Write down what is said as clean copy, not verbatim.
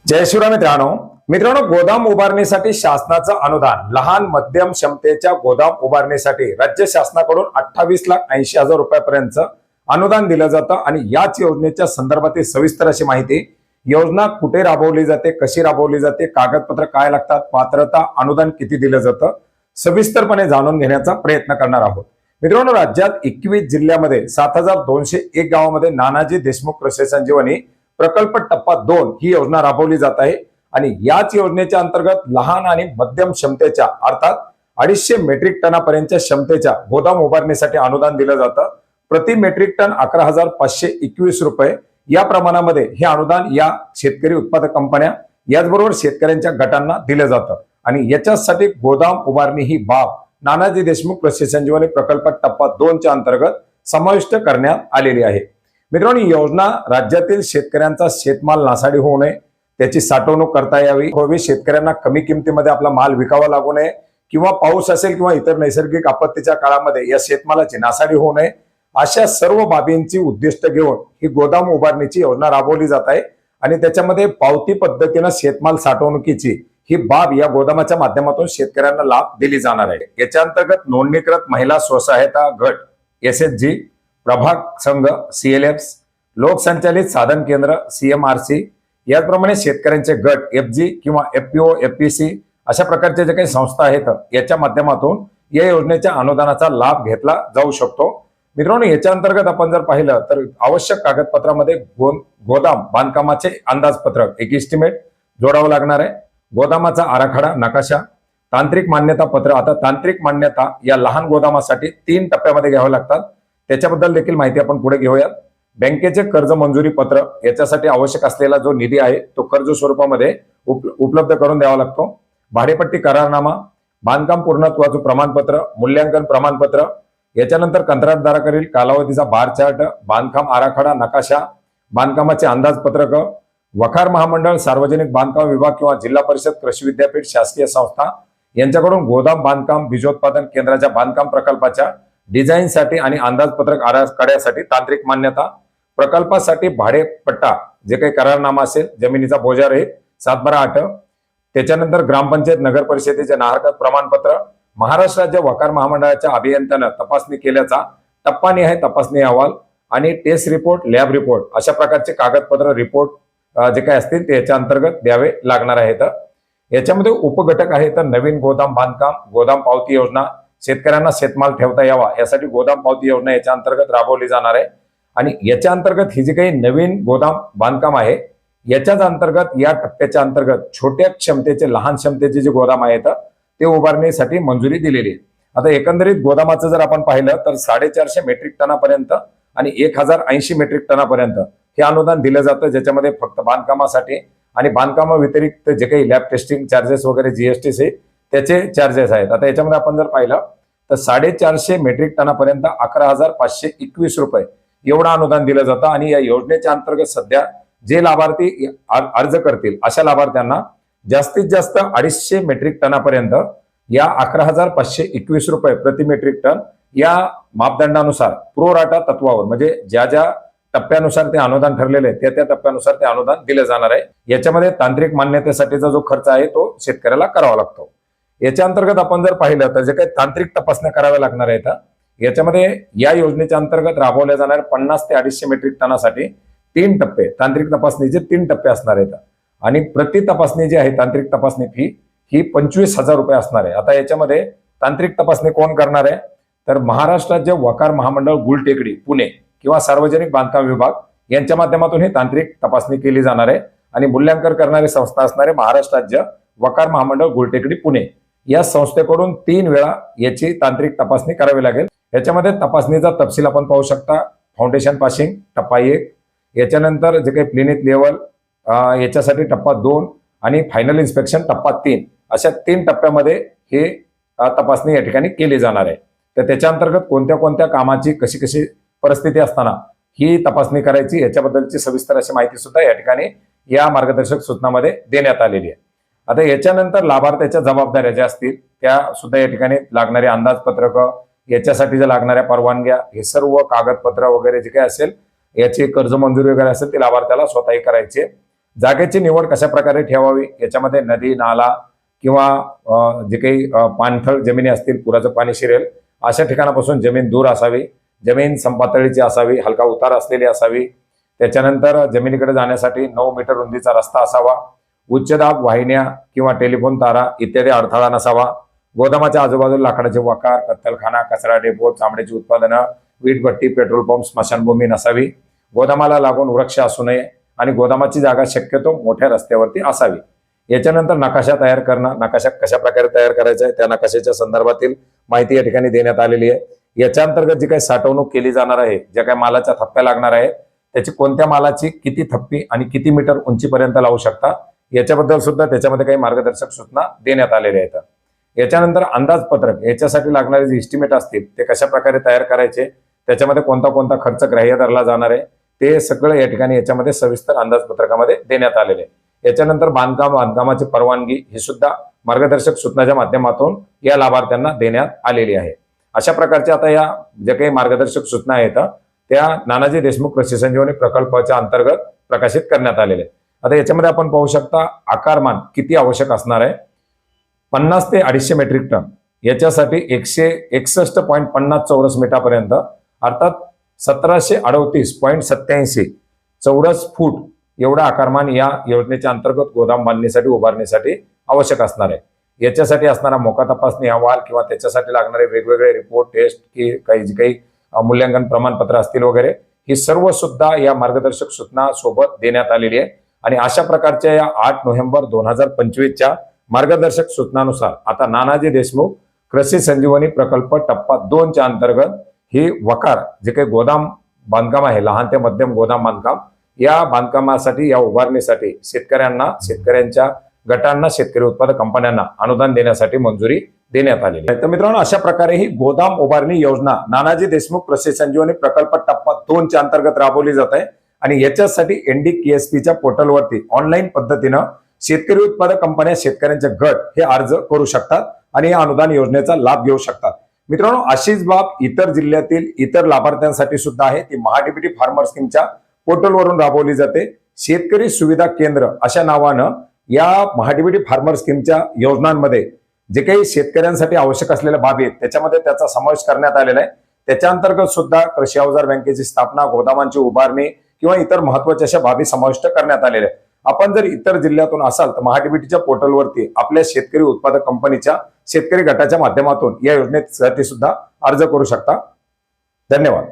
जय शिवराय मित्रांनो, गोदाम उभारणीसाठी शासनाचं अनुदान लहान मध्यम क्षमतेच्या गोदाम उभारणीसाठी राज्य शासनाकडून 28,80,000 रुपयापर्यंत अनुदान दिलं जातं आणि याच योजनेच्या संदर्भातील सविस्तर अशी माहिती, योजना कुठे राबवली जाते, कशी राबवली जाते, कागदपत्र काय लागतात, पात्रता, अनुदान किती दिलं जातं, सविस्तरपणे जाणून घेण्याचा प्रयत्न करणार आहोत। मित्रांनो, राज्यात 21 जिल्ह्यामध्ये 7,201 गावांमध्ये नानाजी देशमुख कृषी संजीवनी प्रकल्प टप्पा 2 ही योजना राबवली जात आहे आणि याच योजनेच्या अंतर्गत लहान आणि मध्यम क्षमतेच्या अर्थात 250 मेट्रिक टनापर्यंतच्या क्षमतेच्या गोदाम उभारणीसाठी अनुदान दिलं जातं। प्रति मेट्रिक टन 11,521 रुपये या प्रमाणामध्ये हे अनुदान या शेतकरी उत्पादक कंपन्या याचबरोबर शेतकऱ्यांच्या गटांना दिलं जातं आणि याच्यासाठी गोदाम उभारणी ही बाब नानाजी देशमुख कृषी संजीवनी प्रकल्प टप्पा 2 च्या अंतर्गत समाविष्ट करण्यात आलेली आहे। मित्रांनो, योजना राज्यातील शेतकऱ्यांचा शेतमाल नासाडी होऊ नये, त्याची साठवणूक करता यावी, शेतकऱ्यांना कमी किमतीमध्ये आपला माल विकावा लागू नये किंवा पाऊस असेल किंवा इतर नैसर्गिक आपत्तीच्या काळामध्ये या शेतमालाची नासाडी होऊ नये, अशा सर्व बाबींची उद्दिष्ट घेऊन ही गोदाम उभारणीची योजना राबवली जात आहे आणि त्याच्यामध्ये पावती पद्धतीने शेतमाल साठवणुकीची ही बाब या गोदामाच्या माध्यमातून शेतकऱ्यांना लाभ दिली जाणार आहे। याच्या अंतर्गत नोंदणीकृत महिला स्वसहायता गट SHG, प्रभाग संघ CLFs, लोकसंचालित साधन केंद्र CMRC, याचप्रमाणे शेतकऱ्यांचे गट FG किंवा FPO FPC अशा प्रकारचे जे काही संस्था आहेत याच्या माध्यमातून या योजनेच्या अनुदानाचा लाभ घेतला जाऊ शकतो। मित्रांनो, याच्या अंतर्गत आपण जर पाहिलं तर आवश्यक कागदपत्रामध्ये गोदाम बांधकामाचे अंदाजपत्रक एक एस्टिमेट जोडावं लागणार आहे, गोदामाचा आराखडा नकाशा, तांत्रिक मान्यता पत्र। आता तांत्रिक मान्यता या लहान गोदामासाठी 3 टप्प्यामध्ये घ्यावं लागतात, त्याच्याबद्दल देखील माहिती आपण पुढे घेऊयात। बँकेचे कर्ज मंजुरी पत्र, याच्यासाठी आवश्यक असलेला जो निधी आहे तो कर्ज स्वरूपामध्ये उपलब्ध करून द्यावा लागतो। भाडेपट्टी करारनामा, बांधकाम पूर्णत्वाचं प्रमाणपत्र, मूल्यांकन प्रमाणपत्र, याच्यानंतर कंत्राटदाराकडील कालावधीचा बार चार्ट, बांधकाम आराखडा नकाशा, बांधकामाचे अंदाजपत्रक, वखार महामंडळ, सार्वजनिक बांधकाम विभाग किंवा जिल्हा परिषद, कृषी विद्यापीठ, शासकीय संस्था यांच्याकडून गोदाम बांधकाम बीजोत्पादन केंद्राच्या बांधकाम प्रकल्पाच्या डिझाईनसाठी आणि अंदाजपत्रक आराखड्यासाठी तांत्रिक मान्यता, प्रकल्पासाठी भाडेपट्टा जे काही करारनामा असेल, जमिनीचा बोजा रहित 7/8, त्याच्यानंतर ग्रामपंचायत नगर परिषदेचे नाहरकत प्रमाणपत्र, महाराष्ट्र राज्य वखार महामंडळाच्या अभियंत्यानं तपासणी केल्याचा टप्पानिहाय तपासणी अहवाल आणि टेस्ट रिपोर्ट, लॅब रिपोर्ट अशा प्रकारचे कागदपत्र रिपोर्ट जे काही असतील ते याच्या अंतर्गत द्यावे लागणार आहेत। याच्यामध्ये उपघटक आहे तर नवीन गोदाम बांधकाम, गोदाम पावती योजना, शेतकऱ्यांना शेतमाल ठेवता यावा यासाठी गोदाम पावती योजना याच्या अंतर्गत राबवली जाणार आहे आणि याच्या अंतर्गत ही जी काही नवीन गोदाम बांधकाम आहे याच्याच अंतर्गत या टप्प्याच्या अंतर्गत छोट्या क्षमतेचे, लहान क्षमतेचे जे गोदाम आहेत ते उभारणीसाठी मंजुरी दिलेली आहे। आता एकंदरीत गोदामाचं जर आपण पाहिलं तर 450 मेट्रिक टनापर्यंत आणि 1080 मेट्रिक टनापर्यंत हे अनुदान दिलं जातं, ज्याच्यामध्ये फक्त बांधकामासाठी आणि बांधकामा व्यतिरिक्त जे काही लॅब टेस्टिंग चार्जेस वगैरे GST त्याचे चार्जेस आहेत। आता याच्यामध्ये आपण जर पाहिलं तर 450 मेट्रिक टनापर्यंत 11,521 रुपये एवढं अनुदान दिलं जातं आणि या योजनेच्या अंतर्गत सध्या जे लाभार्थी अर्ज करतील अशा लाभार्थ्यांना जास्तीत जास्त 250 मेट्रिक टनापर्यंत या 11,521 रुपये प्रति मेट्रिक टन या मापदंडानुसार प्रोराटा तत्वावर, म्हणजे ज्या ज्या टप्प्यानुसार ते अनुदान ठरलेले त्या त्या टप्प्यानुसार ते अनुदान दिलं जाणार आहे। याच्यामध्ये तांत्रिक मान्यतेसाठीचा जो खर्च आहे तो शेतकऱ्याला करावा लागतो। याच्या अंतर्गत आपण जर पाहिलं तर जे काही तांत्रिक तपासण्या कराव्या लागणार आहेत याच्यामध्ये या योजनेच्या अंतर्गत राबवल्या जाणाऱ्या 50 ते 250 मेट्रिक टनासाठी 3 टप्पे, तांत्रिक तपासणीचे 3 टप्पे असणार आहेत आणि प्रति तपासणी जी आहे तांत्रिक तपासणी फी ही 25,000 रुपये असणार आहे। आता याच्यामध्ये तांत्रिक तपासणी कोण करणार आहे तर महाराष्ट्र राज्य वखार महामंडळ गुलटेकडी पुणे किंवा सार्वजनिक बांधकाम विभाग यांच्या माध्यमातून ही तांत्रिक तपासणी केली जाणार आहे आणि मूल्यांकन करणारी संस्था असणारे महाराष्ट्र राज्य वखार महामंडळ गुलटेकडी पुणे या संस्थेकडून 3 वेळा याची तांत्रिक तपासणी करावी लागेल। याच्यामध्ये तपासणीचा तपशील आपण पाहू शकता। फाउंडेशन पासिंग टप्पा 1, याच्यानंतर जे काही प्लिनिथ लेवल याच्यासाठी टप्पा 2 आणि फायनल इन्स्पेक्शन टप्पा 3 अशा 3 टप्प्यामध्ये हे तपासणी या ठिकाणी केली जाणार आहे। तर त्याच्या अंतर्गत कोणत्या कोणत्या कामाची कशी कशी परिस्थिती असताना ही तपासणी करायची याच्याबद्दलची सविस्तर अशी माहिती सुद्धा या ठिकाणी या मार्गदर्शक सूचनामध्ये देण्यात आलेली आहे। आता याच्यानंतर लाभार्थ्याच्या जबाबदाऱ्या ज्या असतील त्या सुद्धा या ठिकाणी लागणारे अंदाजपत्रक, याच्यासाठी ज्या लागणाऱ्या परवानग्या, हे सर्व कागदपत्र वगैरे जे काही असेल, याची कर्ज मंजुरी वगैरे असेल ते लाभार्थ्याला स्वतःही करायचे। जागेची निवड कशा प्रकारे ठेवावी, याच्यामध्ये नदी, नाला किंवा जे काही पाणथळ जमिनी असतील, पुराचं पाणी शिरेल अशा ठिकाणापासून जमीन दूर असावी, जमीन समपातळीची असावी, हलका उतार असलेली असावी, त्याच्यानंतर जमिनीकडे जाण्यासाठी 9 मीटर रुंदीचा रस्ता असावा, उच्च दाब वाहिन्या किंवा टेलिफोन तारा इत्यादी अडथळा नसावा, गोदामाच्या आजूबाजूला लाकडाचे वकार, कत्तलखाना, कचरा डेपो, चामड्याची उत्पादनं, वीटभट्टी, पेट्रोल पंप, स्मशानभूमी नसावी, गोदामाला लागून वृक्ष असू नये आणि गोदामाची जागा शक्यतो मोठ्या रस्त्यावरती असावी. याच्यानंतर नकाशा तयार करणं, नकाशा कशा प्रकारे तयार करायचा आहे त्या नकाशाच्या संदर्भातील माहिती या ठिकाणी देण्यात आलेली आहे. याच्या अंतर्गत जी काही साठवणूक केली जाणार आहे, ज्या काही मालाच्या थप्प्या लागणार आहे, त्याची कोणत्या मालाची किती थप्पी आणि किती मीटर उंचीपर्यंत लावू शकता याच्याबद्दल सुद्धा त्याच्यामध्ये काही मार्गदर्शक सूचना देण्यात आलेल्या आहेत. याच्यानंतर अंदाजपत्रक, याच्यासाठी लागणारे जे एस्टिमेट असतील ते कशा प्रकारे तयार करायचे, त्याच्यामध्ये कोणता कोणता खर्च ग्राह्य धरला जाणार आहे ते सगळं या ठिकाणी याच्यामध्ये सविस्तर अंदाजपत्रकामध्ये देण्यात आलेले आहे. याच्यानंतर बांधकामाची परवानगी ही सुद्धा मार्गदर्शक सूचनाच्या माध्यमातून या लाभार्थ्यांना देण्यात आलेली आहे. अशा प्रकारच्या आता या ज्या काही मार्गदर्शक सूचना आहेत त्या नानाजी देशमुख कृषी संजीवनी प्रकल्पाच्या अंतर्गत प्रकाशित करण्यात आलेले. आता याच्यामध्ये आपण पाहू शकता आकारमान किती आवश्यक असणार आहे. 50 ते 250 मेट्रिक टन याच्यासाठी 161.50 चौरस मीटरपर्यंत अर्थात 1738.87 चौरस फूट एवढा आकारमान या योजनेच्या अंतर्गत गोदाम बांधणीसाठी उभारण्यासाठी आवश्यक असणार आहे. याच्यासाठी असणारा मोका तपासणी अहवाल किंवा त्याच्यासाठी लागणारे वेगवेगळे रिपोर्ट, टेस्ट की काही मूल्यांकन प्रमाणपत्र असतील वगैरे, ही सर्व सुद्धा या मार्गदर्शक सूचना सोबत देण्यात आलेली आहे. आणि अशा प्रकारच्या या 8 नोव्हेंबर 2025च्या मार्गदर्शक सूचनानुसार आता नानाजी देशमुख कृषी संजीवनी प्रकल्प टप्पा 2च्या अंतर्गत ही वकार जे काही गोदाम बांधकाम आहे, लहान ते मध्यम गोदाम बांधकाम, या बांधकामासाठी, या उभारणीसाठी शेतकऱ्यांच्या गटांना, शेतकरी उत्पादक कंपन्यांना अनुदान देण्यासाठी मंजुरी देण्यात आलेली आहे. तर मित्रांनो, अशा प्रकारे ही गोदाम उभारणी योजना नानाजी देशमुख कृषी संजीवनी प्रकल्प टप्पा 2च्या अंतर्गत राबवली जात आहे. आणि याच्यासाठी NDKSPच्या पोर्टलवरती ऑनलाईन पद्धतीनं शेतकरी उत्पादक कंपन्या, शेतकऱ्यांचे गट हे अर्ज करू शकतात आणि या अनुदान योजनेचा लाभ घेऊ शकतात. मित्रांनो, अशीच बाब इतर जिल्ह्यातील इतर लाभार्थ्यांसाठी सुद्धा आहे. ती महाडीबीटी फार्मर स्कीमच्या पोर्टलवरून राबवली जाते. शेतकरी सुविधा केंद्र अशा नावानं या महाडीबीटी फार्मर स्कीमच्या योजनांमध्ये जे काही शेतकऱ्यांसाठी आवश्यक असलेल्या बाबी आहेत त्याच्यामध्ये त्याचा समावेश करण्यात आलेला आहे. त्याच्या अंतर्गत सुद्धा कृषी अवजार बँकेची स्थापना, गोदामांची उभारणी किंवा इतर महत्वाच्या अशा बाबी समाविष्ट करण्यात आलेल्या आहेत. आपण जर इतर जिल्ह्यातून असाल तर महाडीबीटीच्या पोर्टलवरती आपल्या शेतकरी उत्पादक कंपनीच्या शेतकरी गटाच्या माध्यमातून या योजनेसाठी सुद्धा अर्ज करू शकता. धन्यवाद.